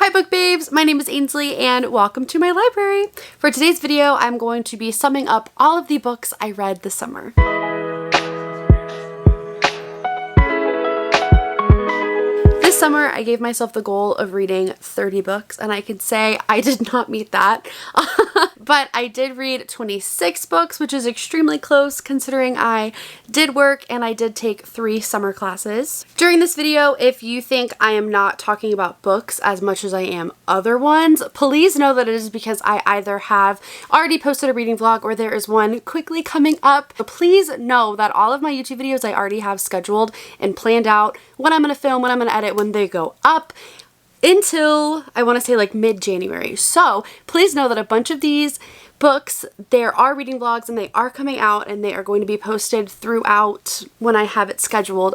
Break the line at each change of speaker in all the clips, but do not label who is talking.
Hi book babes, my name is Ainsley and welcome to my library. For today's video, I'm going to be summing up all of the books I read this summer. This summer, I gave myself the goal of reading 30 books, and I can say I did not meet that. But I did read 26 books, which is extremely close considering I did work and I did take 3 summer classes. During this video, if you think I am not talking about books as much as I am other ones, please know that it is because I either have already posted a reading vlog or there is one quickly coming up. But please know that all of my YouTube videos I already have scheduled and planned out when I'm going to film, when I'm going to edit, when they go up, until I want to say like mid-January. So please know that a bunch of these books, there are reading vlogs and they are coming out and they are going to be posted throughout when I have it scheduled.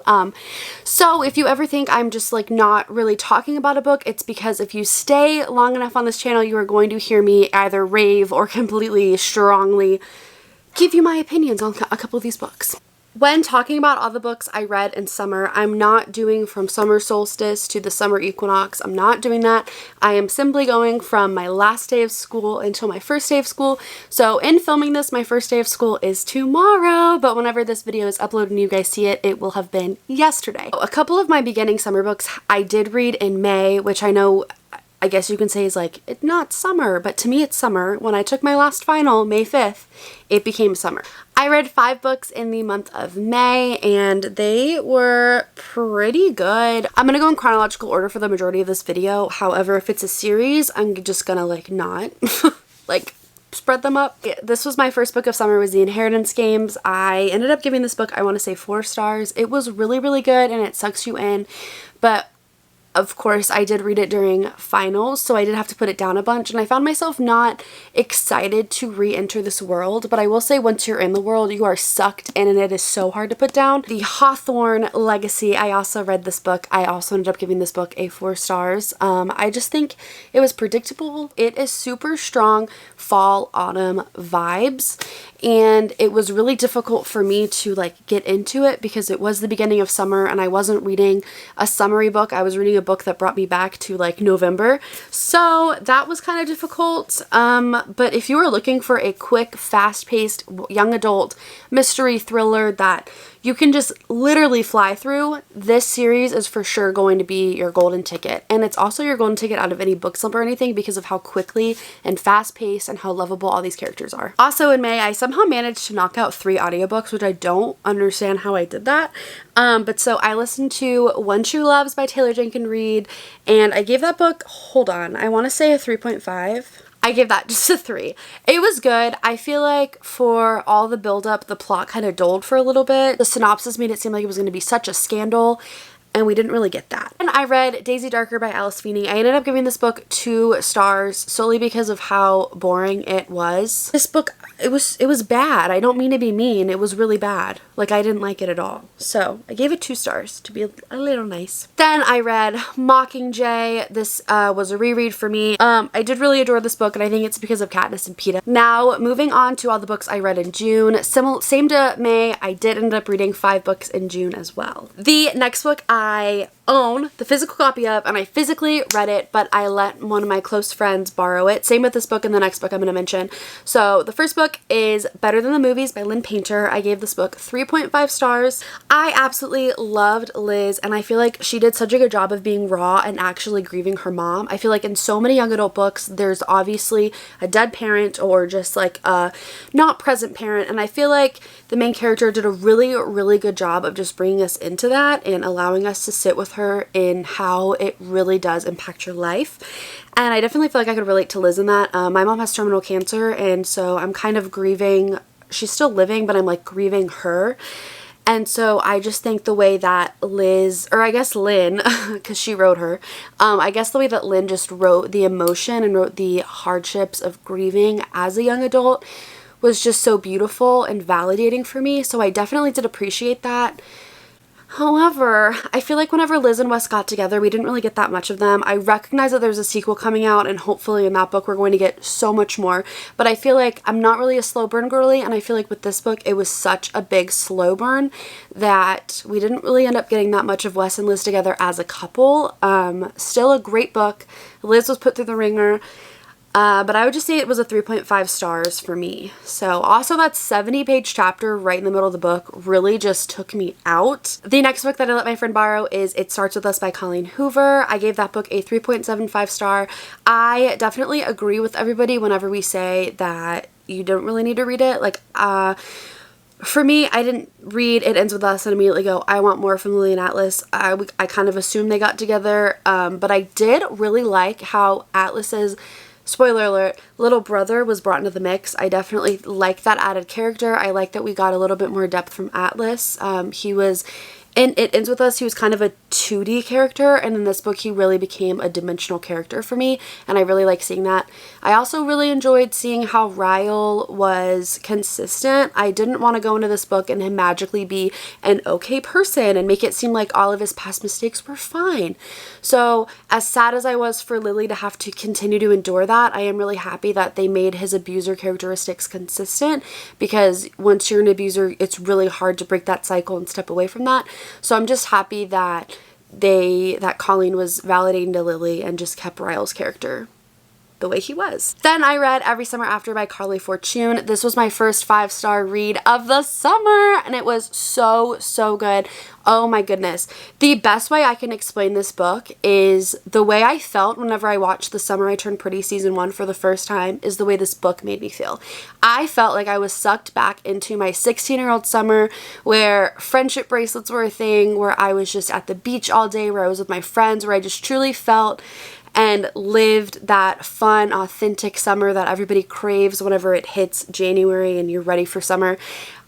So if you ever think I'm just like not really talking about a book, it's because if you stay long enough on this channel, you are going to hear me either rave or completely strongly give you my opinions on a couple of these books. When talking about all the books I read in summer, I'm not doing from summer solstice to the summer equinox. I'm not doing that. I am simply going from my last day of school until my first day of school. So in filming this, my first day of school is tomorrow, but whenever this video is uploaded and you guys see it, it will have been yesterday. A couple of my beginning summer books I did read in May, which I know I guess you can say is like, it's not summer, but to me it's summer. When I took my last final, May 5th, it became summer. I read 5 books in the month of May and they were pretty good. I'm gonna go in chronological order for the majority of this video. However, if it's a series, I'm just gonna like not like spread them up. This was my first book of summer, was The Inheritance Games. I ended up giving this book, I want to say 4 stars. It was really, really good and it sucks you in, but of course, I did read it during finals, so I did have to put it down a bunch, and I found myself not excited to re-enter this world, but I will say once you're in the world, you are sucked in, and it is so hard to put down. The Hawthorne Legacy, I also read this book. I also ended up giving this book a 4 stars. I just think it was predictable. It is super strong fall, autumn vibes, and it was really difficult for me to like get into it because it was the beginning of summer, and I wasn't reading a summery book. I was reading a book that brought me back to like November, so that was kind of difficult. But if you were looking for a quick, fast-paced young adult mystery thriller that you can just literally fly through, this series is for sure going to be your golden ticket. And it's also your golden ticket out of any book slump or anything because of how quickly and fast-paced and how lovable all these characters are. Also in May, I somehow managed to knock out 3 audiobooks, which I don't understand how I did that. But so I listened to One True Loves by Taylor Jenkins Reid, and I gave that book, hold on, I want to say a 3.5. I gave that just a 3. It was good. I feel like for all the build-up, the plot kind of dulled for a little bit. The synopsis made it seem like it was going to be such a scandal, and we didn't really get that. And I read Daisy Darker by Alice Feeney. I ended up giving this book 2 stars solely because of how boring it was. This book, it was bad. I don't mean to be mean. It was really bad. Like, I didn't like it at all. So I gave it 2 stars to be a little nice. Then I read Mockingjay. This was a reread for me. I did really adore this book, and I think it's because of Katniss and Peeta. Now, moving on to all the books I read in June. Same to May, I did end up reading 5 books in June as well. The next book I own the physical copy of, and I physically read it, but I let one of my close friends borrow it. Same with this book and the next book I'm going to mention. So the first book is Better Than the Movies by Lynn Painter. I gave this book 3.5 stars. I absolutely loved Liz, and I feel like she did such a good job of being raw and actually grieving her mom. I feel like in so many young adult books, there's obviously a dead parent or just like a not present parent, and I feel like the main character did a really, really good job of just bringing us into that and allowing us to sit with her in how it really does impact your life. And I definitely feel like I could relate to Liz in that. My mom has terminal cancer, and so I'm kind of grieving. She's still living, but I'm like grieving her. And so I just think the way that Liz, or I guess Lynn, because she wrote her, I guess the way that Lynn just wrote the emotion and wrote the hardships of grieving as a young adult was just so beautiful and validating for me. So I definitely did appreciate that. However, I feel like whenever Liz and Wes got together, we didn't really get that much of them. I recognize that there's a sequel coming out, and hopefully in that book we're going to get so much more. But I feel like I'm not really a slow burn girly, and I feel like with this book, it was such a big slow burn that we didn't really end up getting that much of Wes and Liz together as a couple. Still a great book. Liz was put through the ringer. But I would just say it was a 3.5 stars for me. So also that 70-page chapter right in the middle of the book really just took me out. The next book that I let my friend borrow is It Starts With Us by Colleen Hoover. I gave that book a 3.75 star. I definitely agree with everybody whenever we say that you don't really need to read it. Like, for me, I didn't read It Ends With Us and immediately go, I want more from Lily and Atlas. I kind of assumed they got together, but I did really like how Atlas's, spoiler alert, little brother was brought into the mix. I definitely like that added character. I like that we got a little bit more depth from Atlas. He was, in It Ends With Us, he was kind of a 2D character, and in this book he really became a dimensional character for me, and I really like seeing that. I also really enjoyed seeing how Ryle was consistent. I didn't want to go into this book and him magically be an okay person and make it seem like all of his past mistakes were fine. So as sad as I was for Lily to have to continue to endure that, I am really happy that they made his abuser characteristics consistent, because once you're an abuser, it's really hard to break that cycle and step away from that. So I'm just happy that Colleen was validating to Lily and just kept Ryle's character the way he was. Then I read Every Summer After by Carly Fortune. This was my first 5-star read of the summer, and it was so good. Oh my goodness. The best way I can explain this book is the way I felt whenever I watched The Summer I Turned Pretty season 1 for the first time is the way this book made me feel. I felt like I was sucked back into my 16-year-old summer, where friendship bracelets were a thing, where I was just at the beach all day, where I was with my friends, where I just truly felt and lived that fun, authentic summer that everybody craves whenever it hits January and you're ready for summer.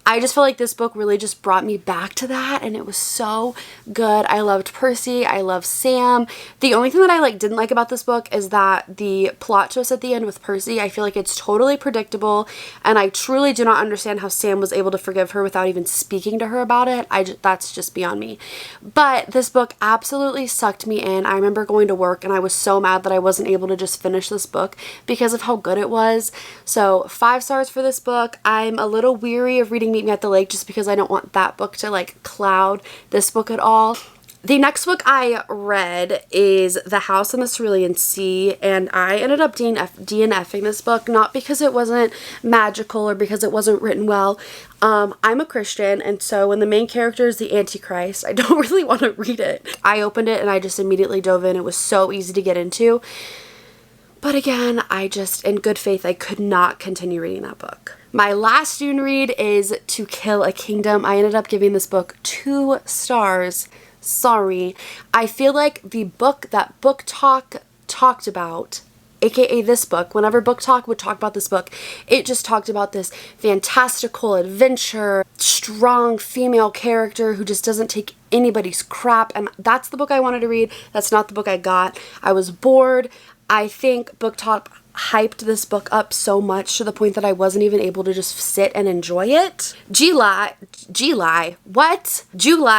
I just feel like this book really just brought me back to that, and it was so good. I loved Percy. I love Sam. The only thing that I didn't like about this book is that the plot twist at the end with Percy, I feel like it's totally predictable, and I truly do not understand how Sam was able to forgive her without even speaking to her about it. That's just beyond me. But this book absolutely sucked me in. I remember going to work and I was so mad that I wasn't able to just finish this book because of how good it was. So 5 stars for this book. I'm a little weary of reading Meet Me at the Lake just because I don't want that book to cloud this book at all. The next book I read is The House on the Cerulean Sea, and I ended up DNFing this book, not because it wasn't magical or because it wasn't written well. I'm a Christian, and so when the main character is the Antichrist, I don't really want to read it. I opened it and I just immediately dove in. It was so easy to get into. But again, in good faith, I could not continue reading that book. My last June read is To Kill a Kingdom. I ended up giving this book 2 stars. Sorry. I feel like the book that Book Talk talked about, aka this book, whenever Book Talk would talk about this book, it just talked about this fantastical adventure, strong female character who just doesn't take anybody's crap, and that's the book I wanted to read. That's not the book I got. I was bored. I think Book Talk hyped this book up so much to the point that I wasn't even able to just sit and enjoy it. July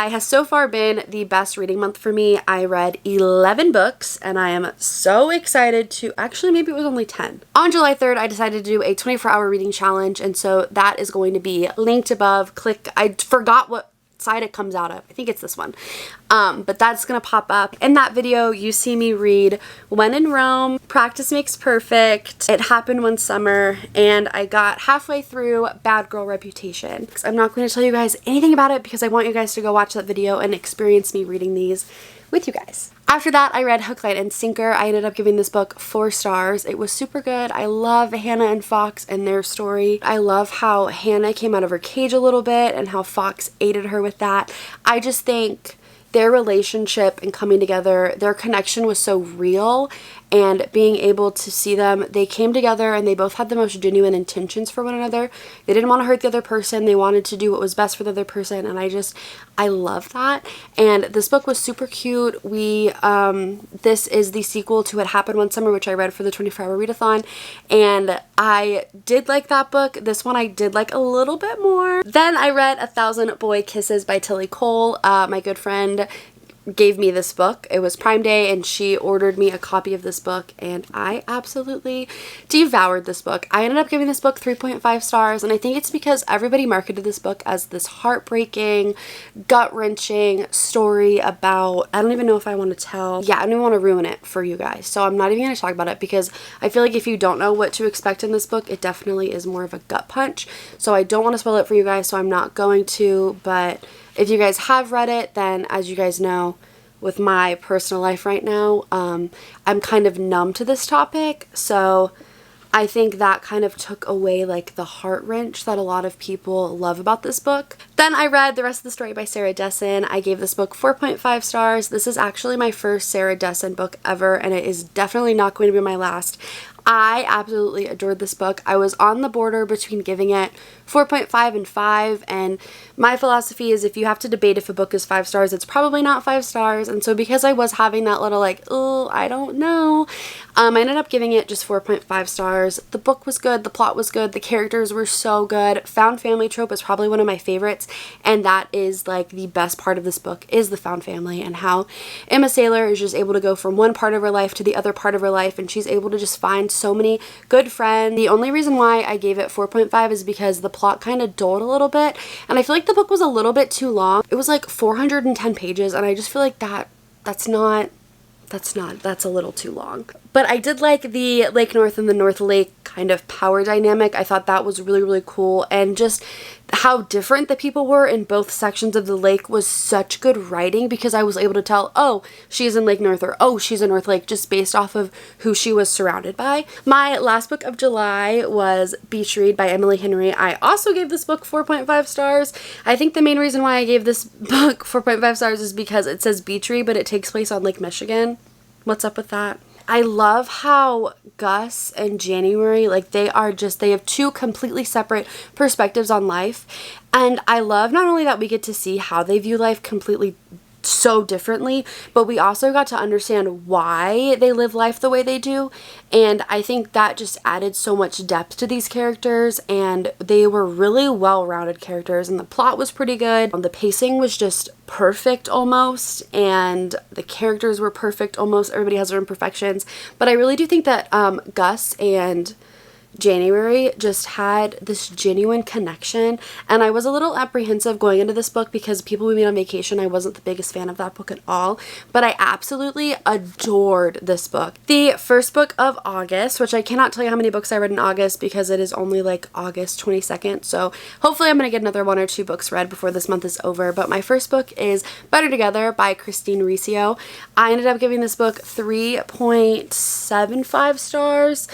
has so far been the best reading month for me. I read 11 books and I am so excited to, actually maybe it was only 10. On July 3rd, I decided to do a 24-hour reading challenge, and so that is going to be linked above. I forgot what side it comes out of. I think it's this one. But that's gonna pop up. In that video, you see me read When in Rome, Practice Makes Perfect, It Happened One Summer, and I got halfway through Bad Girl Reputation. I'm not going to tell you guys anything about it because I want you guys to go watch that video and experience me reading these with you guys. After that, I read Hook, Line, and Sinker. I ended up giving this book 4 stars. It was super good. I love Hannah and Fox and their story. I love how Hannah came out of her cage a little bit and how Fox aided her with that. I just think their relationship and coming together, their connection was so real, and being able to see them, they came together and they both had the most genuine intentions for one another. They didn't want to hurt the other person. They wanted to do what was best for the other person, and I love that. And this book was super cute. This is the sequel to What Happened One Summer, which I read for the 24-hour readathon, and I did like that book. This one I did like a little bit more. Then I read 1,000 Boy Kisses by Tilly Cole. My good friend gave me this book. It was Prime Day and she ordered me a copy of this book, and I absolutely devoured this book. I ended up giving this book 3.5 stars, and I think it's because everybody marketed this book as this heartbreaking, gut-wrenching story about, I don't even know if I want to tell. Yeah, I don't even want to ruin it for you guys, so I'm not even going to talk about it because I feel like if you don't know what to expect in this book, it definitely is more of a gut punch. So I don't want to spoil it for you guys, so I'm not going to, but if you guys have read it, then as you guys know, with my personal life right now, I'm kind of numb to this topic, so I think that kind of took away like the heart wrench that a lot of people love about this book. Then I read the rest of the story by Sarah Dessen. I gave this book 4.5 stars. This is actually my first Sarah Dessen book ever, and it is definitely not going to be my last. I absolutely adored this book. I was on the border between giving it 4.5 and 5, and my philosophy is if you have to debate if a book is 5 stars, it's probably not 5 stars. And so because I was having that little like, oh, I don't know, I ended up giving it just 4.5 stars. The book was good, the plot was good, the characters were so good. Found family trope is probably one of my favorites, and that is like the best part of this book is the found family and how Emma Saylor is just able to go from one part of her life to the other part of her life, and she's able to just find so many good friends. The only reason why I gave it 4.5 is because the plot kind of dulled a little bit, and I feel like the book was a little bit too long. It was like 410 pages, and I just feel like that's a little too long. But I did like the Lake North and the North Lake kind of power dynamic. I thought that was really, really cool, and just how different the people were in both sections of the lake was such good writing because I was able to tell, oh, she's in Lake North, or oh, she's in North Lake, just based off of who she was surrounded by. My last book of July was Beach Read by Emily Henry. I also gave this book 4.5 stars. I think the main reason why I gave this book 4.5 stars is because it says Beach Read, but it takes place on Lake Michigan. What's up with that? I love how Gus and January, like they have two completely separate perspectives on life. And I love not only that we get to see how they view life completely so differently, but we also got to understand why they live life the way they do, and I think that just added so much depth to these characters, and they were really well-rounded characters, and the plot was pretty good. The pacing was just perfect almost, and the characters were perfect almost. Everybody has their imperfections, but I really do think that Gus and January just had this genuine connection, and I was a little apprehensive going into this book because People We Meet on Vacation, I wasn't the biggest fan of that book at all, but I absolutely adored this book. The first book of August, which I cannot tell you how many books I read in August because it is only like August 22nd, so hopefully I'm going to get another 1 or 2 books read before this month is over, but my first book is Better Together by Christine Riccio. I ended up giving this book 3.75 stars.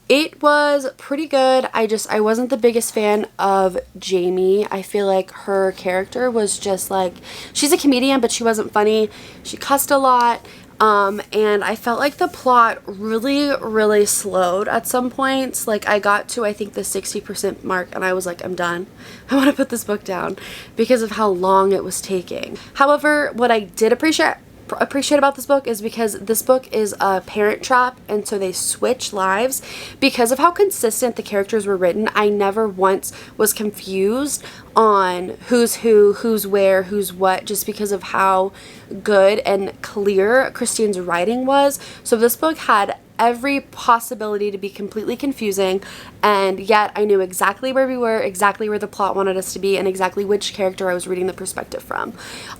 It was pretty good. I wasn't the biggest fan of Jamie. I feel like her character was just like, she's a comedian, but she wasn't funny. She cussed a lot. And I felt like the plot really, really slowed at some points. Like I got to, I think, the 60% mark and I was like, I'm done. I want to put this book down because of how long it was taking. However, what I did appreciate about this book is because this book is a parent trap, and so they switch lives. Because of how consistent the characters were written, I never once was confused on who's who, who's where, who's what, just because of how good and clear Christine's writing was. So this book had every possibility to be completely confusing, and yet I knew exactly where we were, exactly where the plot wanted us to be, and exactly which character I was reading the perspective from.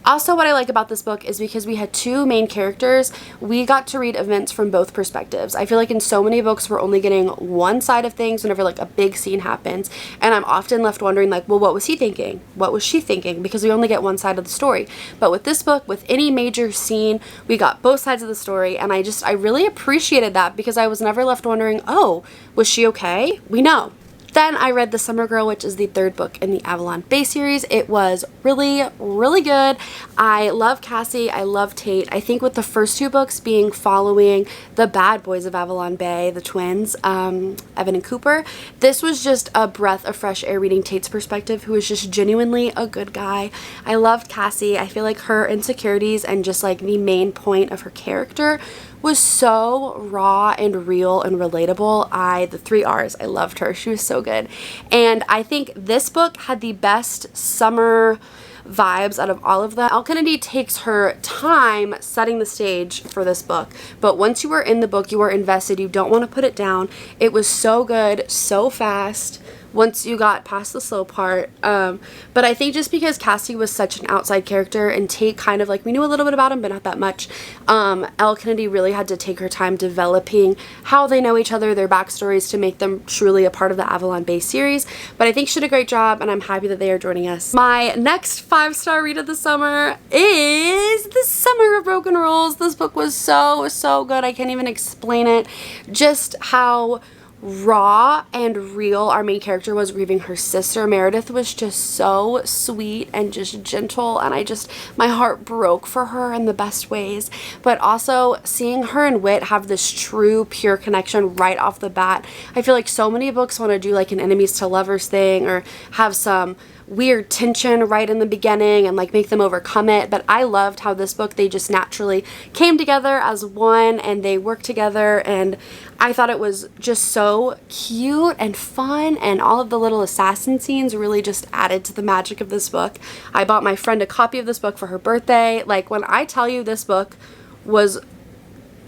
Also, what I like about this book is because we had 2 main characters, we got to read events from both perspectives. I feel like in so many books we're only getting one side of things whenever like a big scene happens, and I'm often left wondering like, well, what was he thinking? What was she thinking? Because we only get one side of the story. But with this book, with any major scene, we got both sides of the story, and I really appreciated that because I was never left wondering, oh, was she okay? We know Then I read The Summer Girl, which is the third book in the Avalon Bay series. It was really, really good. I love Cassie. I love Tate. I think with the first two books being following the bad boys of Avalon Bay, the twins, Evan and Cooper, this was just a breath of fresh air reading Tate's perspective, who is just genuinely a good guy. I loved Cassie. I feel like her insecurities and just like the main point of her character was so raw and real and relatable. The 3 R's, I loved her. She was so good. And I think this book had the best summer vibes out of all of them. Elle Kennedy takes her time setting the stage for this book, but once you are in the book, you are invested. You don't want to put it down. It was so good, so fast once you got past the slow part. But I think just because Cassie was such an outside character and Tate kind of like, we knew a little bit about him, but not that much, Elle Kennedy really had to take her time developing how they know each other, their backstories, to make them truly a part of the Avalon Bay series. But I think she did a great job, and I'm happy that they are joining us. My next 5-star read of the summer is The Summer of Broken Rules. This book was so, so good. I can't even explain it. Just how raw and real our main character was grieving her sister. Meredith was just so sweet and just gentle, and my heart broke for her in the best ways. But also seeing her and Whit have this true pure connection right off the bat. I feel like so many books want to do like an enemies to lovers thing, or have some weird tension right in the beginning and like make them overcome it. But I loved how this book, they just naturally came together as one and they worked together, and I thought it was just so cute and fun, and all of the little assassin scenes really just added to the magic of this book. I bought my friend a copy of this book for her birthday. Like, when I tell you this book was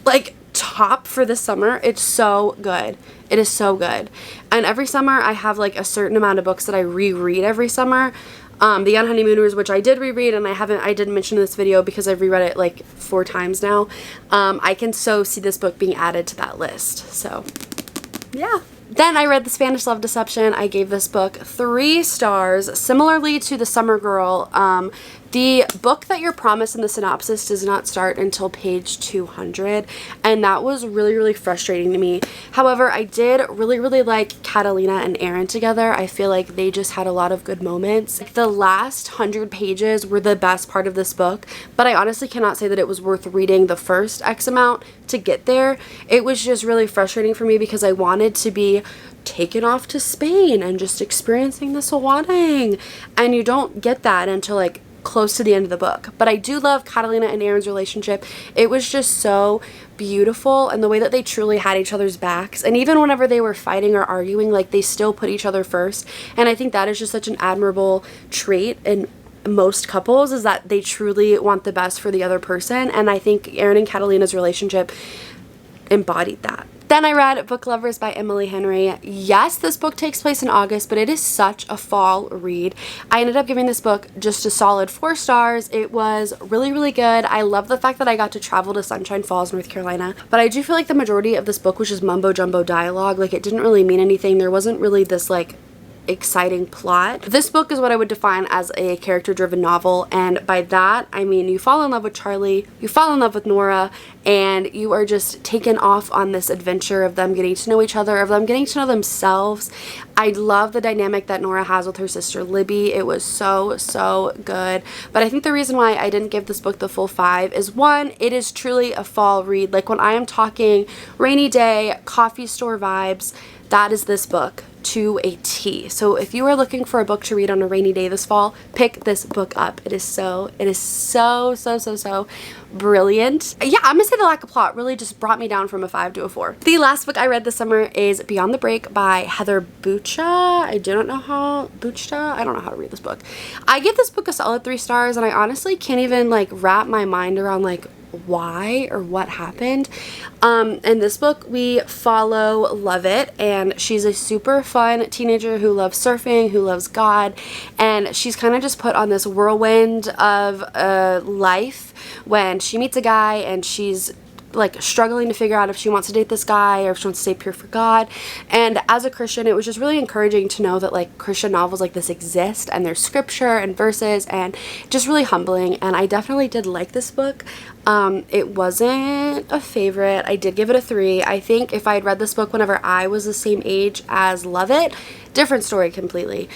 like top for the summer, it's so good. It is so good. And every summer I have like a certain amount of books that I reread every summer. The Young Honeymooners, which I did reread, and I didn't mention in this video because I've reread it like 4 times now. I can so see this book being added to that list. So yeah. Then I read The Spanish Love Deception. I gave this book 3 stars. Similarly to The Summer Girl, the book that you're promised in the synopsis does not start until page 200, and that was really, really frustrating to me. However, I did really, really like Catalina and Aaron together. I feel like they just had a lot of good moments. Like, the last 100 pages were the best part of this book, but I honestly cannot say that it was worth reading the first X amount to get there. It was just really frustrating for me because I wanted to be taken off to Spain and just experiencing this wedding, and you don't get that until like close to the end of the book. But I do love Catalina and Aaron's relationship. It was just so beautiful, and the way that they truly had each other's backs, and even whenever they were fighting or arguing, like, they still put each other first. And I think that is just such an admirable trait in most couples, is that they truly want the best for the other person, and I think Aaron and Catalina's relationship embodied that. Then I read Book Lovers by Emily Henry. Yes, this book takes place in August, but it is such a fall read. I ended up giving this book just a solid 4 stars. It was really, really good. I love the fact that I got to travel to Sunshine Falls, North Carolina, but I do feel like the majority of this book was just mumbo jumbo dialogue. Like, it didn't really mean anything. There wasn't really this like exciting plot. This book is what I would define as a character-driven novel, and by that I mean you fall in love with Charlie, you fall in love with Nora, and you are just taken off on this adventure of them getting to know each other, of them getting to know themselves. I love the dynamic that Nora has with her sister Libby. It was so, so good. But I think the reason why I didn't give this book the full 5 is, 1, it is truly a fall read. Like, when I am talking rainy day, coffee store vibes, that is this book to a T. So if you are looking for a book to read on a rainy day this fall, pick this book up. It is so brilliant. Yeah, I'm gonna say the lack of plot really just brought me down from a 5 to a 4. The last book I read this summer is Beyond the Break by Heather Bucha. I don't know how to read this book. I give this book a solid 3 stars, and I honestly can't even like wrap my mind around like why or what happened. In this book we follow Lovett, and she's a super fun teenager who loves surfing, who loves God, and she's kind of just put on this whirlwind of life when she meets a guy, and she's like struggling to figure out if she wants to date this guy or if she wants to stay pure for God. And as a Christian, it was just really encouraging to know that like Christian novels like this exist, and there's scripture and verses, and just really humbling. And I definitely did like this book. It wasn't a favorite. I did give it a 3. I think if I had read this book whenever I was the same age as Lovett, different story completely.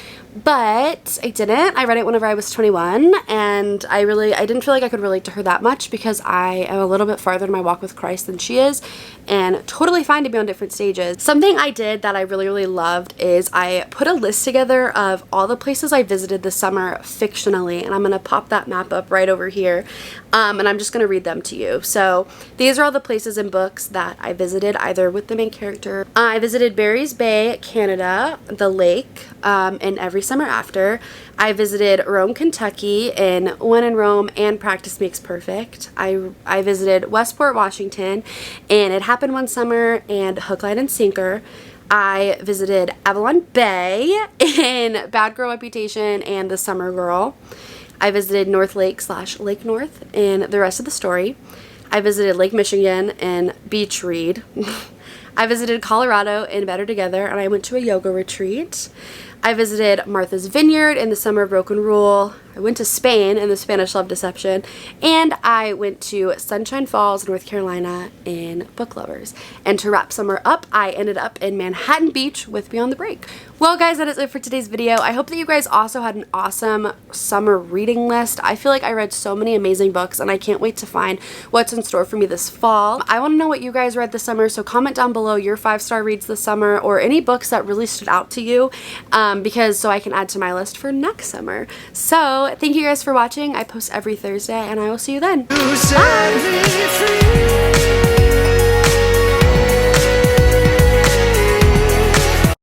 But I didn't. I read it whenever I was 21, and I didn't feel like I could relate to her that much because I am a little bit farther in my walk with Christ than she is, and totally fine to be on different stages. Something I did that I really loved is I put a list together of all the places I visited this summer fictionally, and I'm going to pop that map up right over here, and I'm just going to read them to you. So these are all the places and books that I visited either with the main character. I visited Barry's Bay, Canada, the lake, and Every Summer After. I visited Rome, Kentucky in When in Rome and Practice Makes Perfect. I visited Westport, Washington in It Happened One Summer and Hook, Line, and Sinker. I visited Avalon Bay in Bad Girl Reputation and The Summer Girl. I visited North Lake / Lake North in The Rest of the Story. I visited Lake Michigan in Beach Read. I visited Colorado in Better Together, and I went to a yoga retreat. I visited Martha's Vineyard in The Summer of Broken Rule. I went to Spain in The Spanish Love Deception, and I went to Sunshine Falls, North Carolina in Book Lovers. And to wrap summer up, I ended up in Manhattan Beach with Beyond the Break. Well guys, that is it for today's video. I hope that you guys also had an awesome summer reading list. I feel like I read so many amazing books, and I can't wait to find what's in store for me this fall. I want to know what you guys read this summer, so comment down below your 5-star reads this summer or any books that really stood out to you, because so I can add to my list for next summer. So thank you guys for watching. I post every Thursday, and I will see you then. Bye!